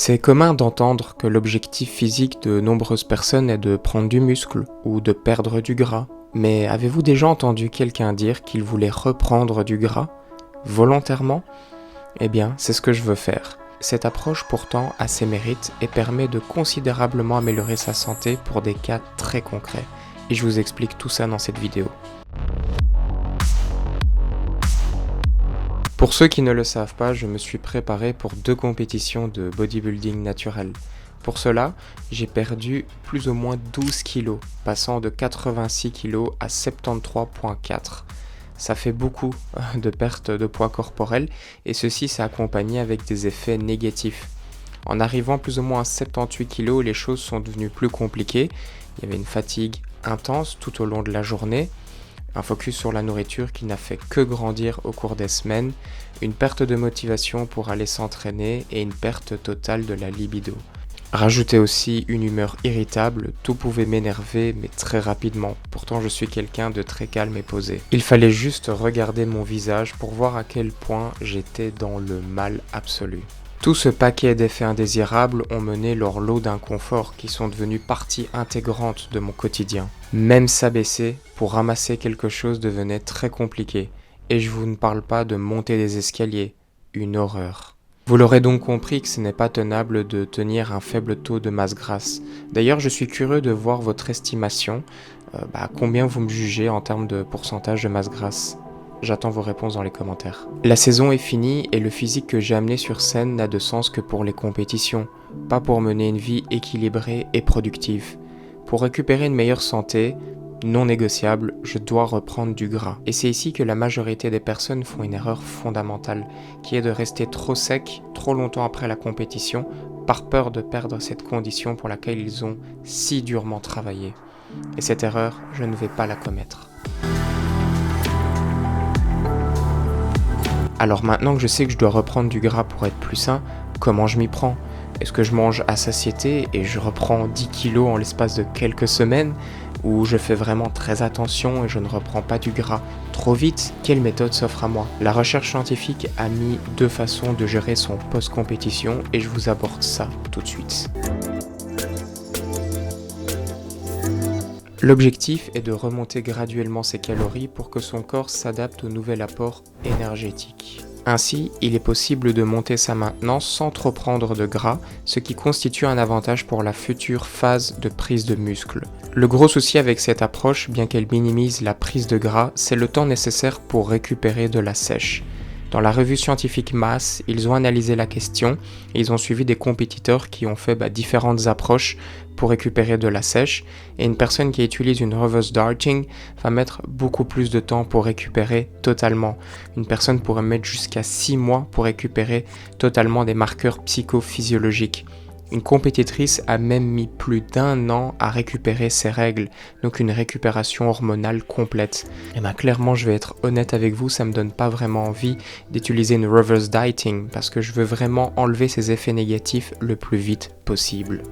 C'est commun d'entendre que l'objectif physique de nombreuses personnes est de prendre du muscle ou de perdre du gras. Mais avez-vous déjà entendu quelqu'un dire qu'il voulait reprendre du gras volontairement? Eh bien, c'est ce que je veux faire. Cette approche pourtant a ses mérites et permet de considérablement améliorer sa santé pour des cas très concrets. Et je vous explique tout ça dans cette vidéo. Pour ceux qui ne le savent pas, je me suis préparé pour 2 compétitions de bodybuilding naturel. Pour cela, j'ai perdu plus ou moins 12 kilos, passant de 86 kilos à 73,4. Ça fait beaucoup de perte de poids corporel et ceci s'est accompagné avec des effets négatifs. En arrivant plus ou moins à 78 kilos, les choses sont devenues plus compliquées. Il y avait une fatigue intense tout au long de la journée, un focus sur la nourriture qui n'a fait que grandir au cours des semaines, une perte de motivation pour aller s'entraîner et une perte totale de la libido. Rajoutez aussi une humeur irritable, tout pouvait m'énerver mais très rapidement, pourtant je suis quelqu'un de très calme et posé. Il fallait juste regarder mon visage pour voir à quel point j'étais dans le mal absolu. Tout ce paquet d'effets indésirables ont mené leur lot d'inconfort qui sont devenus partie intégrante de mon quotidien. Même s'abaisser pour ramasser quelque chose devenait très compliqué, et je vous ne parle pas de monter des escaliers, une horreur. Vous l'aurez donc compris que ce n'est pas tenable de tenir un faible taux de masse grasse. D'ailleurs, je suis curieux de voir votre estimation, combien vous me jugez en termes de pourcentage de masse grasse. J'attends vos réponses dans les commentaires. La saison est finie et le physique que j'ai amené sur scène n'a de sens que pour les compétitions, pas pour mener une vie équilibrée et productive. Pour récupérer une meilleure santé, non négociable, je dois reprendre du gras. Et c'est ici que la majorité des personnes font une erreur fondamentale, qui est de rester trop sec trop longtemps après la compétition, par peur de perdre cette condition pour laquelle ils ont si durement travaillé. Et cette erreur, je ne vais pas la commettre. Alors maintenant que je sais que je dois reprendre du gras pour être plus sain, comment je m'y prends? Est-ce que je mange à satiété et je reprends 10 kilos en l'espace de quelques semaines? Ou je fais vraiment très attention et je ne reprends pas du gras trop vite? Quelle méthode s'offre à moi? La recherche scientifique a mis 2 façons de gérer son post-compétition et je vous aborde ça tout de suite. L'objectif est de remonter graduellement ses calories pour que son corps s'adapte au nouvel apport énergétique. Ainsi, il est possible de monter sa maintenance sans trop prendre de gras, ce qui constitue un avantage pour la future phase de prise de muscle. Le gros souci avec cette approche, bien qu'elle minimise la prise de gras, c'est le temps nécessaire pour récupérer de la sèche. Dans la revue scientifique Mass, ils ont analysé la question et ils ont suivi des compétiteurs qui ont fait différentes approches pour récupérer de la sèche, et une personne qui utilise une reverse dieting va mettre beaucoup plus de temps pour récupérer totalement. Une personne pourrait mettre jusqu'à 6 mois pour récupérer totalement des marqueurs psychophysiologiques. Une compétitrice a même mis plus d'1 an à récupérer ses règles, donc une récupération hormonale complète. Et clairement, je vais être honnête avec vous, ça me donne pas vraiment envie d'utiliser une reverse dieting parce que je veux vraiment enlever ces effets négatifs le plus vite possible.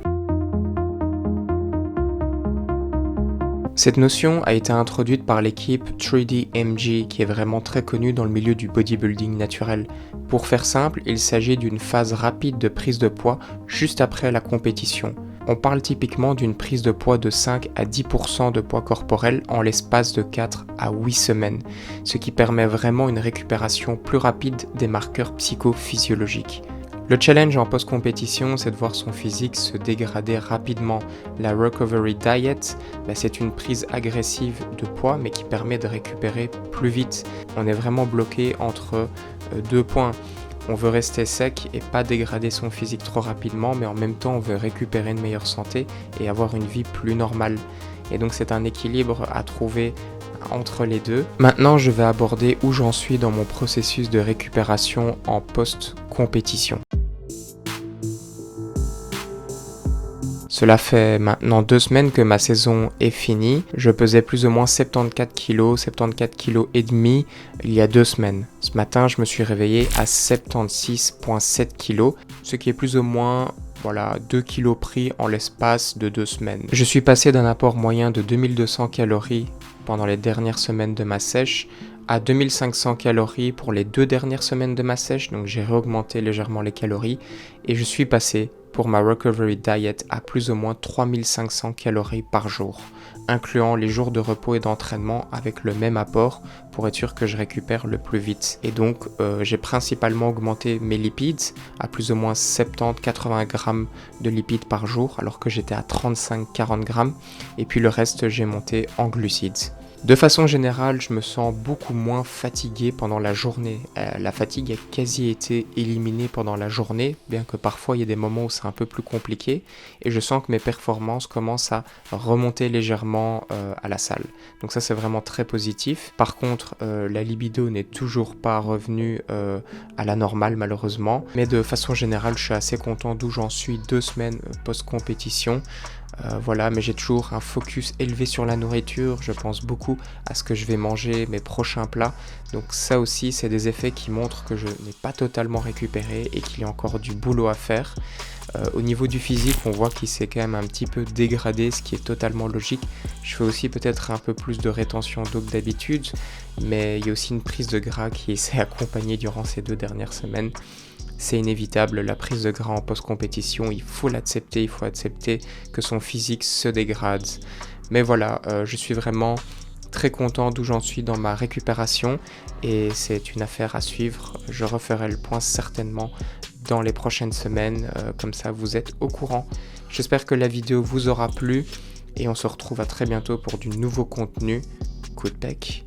Cette notion a été introduite par l'équipe 3DMG qui est vraiment très connue dans le milieu du bodybuilding naturel. Pour faire simple, il s'agit d'une phase rapide de prise de poids juste après la compétition. On parle typiquement d'une prise de poids de 5 à 10% de poids corporel en l'espace de 4 à 8 semaines, ce qui permet vraiment une récupération plus rapide des marqueurs psychophysiologiques. Le challenge en post-compétition, c'est de voir son physique se dégrader rapidement. La recovery diet, c'est une prise agressive de poids, mais qui permet de récupérer plus vite. On est vraiment bloqué entre 2 points. On veut rester sec et pas dégrader son physique trop rapidement, mais en même temps, on veut récupérer une meilleure santé et avoir une vie plus normale. Et donc, c'est un équilibre à trouver entre les deux. Maintenant, je vais aborder où j'en suis dans mon processus de récupération en post-compétition. Cela fait maintenant 2 semaines que ma saison est finie. Je pesais plus ou moins 74 kg, 74 kg et demi il y a 2 semaines. Ce matin, je me suis réveillé à 76,7 kg, ce qui est plus ou moins 2 kg pris en l'espace de 2 semaines. Je suis passé d'un apport moyen de 2200 calories pendant les dernières semaines de ma sèche à 2500 calories pour les 2 dernières semaines de ma sèche, donc j'ai réaugmenté légèrement les calories et je suis passé pour ma recovery diet à plus ou moins 3500 calories par jour, incluant les jours de repos et d'entraînement avec le même apport pour être sûr que je récupère le plus vite. Et donc j'ai principalement augmenté mes lipides à plus ou moins 70-80 grammes de lipides par jour alors que j'étais à 35-40 grammes et puis le reste j'ai monté en glucides. De façon générale, je me sens beaucoup moins fatigué pendant la journée. La fatigue a quasi été éliminée pendant la journée, bien que parfois il y ait des moments où c'est un peu plus compliqué, et je sens que mes performances commencent à remonter légèrement à la salle. Donc ça c'est vraiment très positif. Par contre, la libido n'est toujours pas revenue à la normale malheureusement, mais de façon générale, je suis assez content d'où j'en suis 2 semaines post-compétition. Voilà, mais j'ai toujours un focus élevé sur la nourriture, je pense beaucoup à ce que je vais manger, mes prochains plats, donc ça aussi c'est des effets qui montrent que je n'ai pas totalement récupéré et qu'il y a encore du boulot à faire. Au niveau du physique, on voit qu'il s'est quand même un petit peu dégradé, ce qui est totalement logique. Je fais aussi peut-être un peu plus de rétention d'eau que d'habitude, mais il y a aussi une prise de gras qui s'est accompagnée durant ces 2 dernières semaines. C'est inévitable, la prise de gras en post-compétition, il faut l'accepter, il faut accepter que son physique se dégrade. Mais voilà, je suis vraiment très content d'où j'en suis dans ma récupération et c'est une affaire à suivre. Je referai le point certainement dans les prochaines semaines, comme ça vous êtes au courant. J'espère que la vidéo vous aura plu et on se retrouve à très bientôt pour du nouveau contenu. Coup de bec.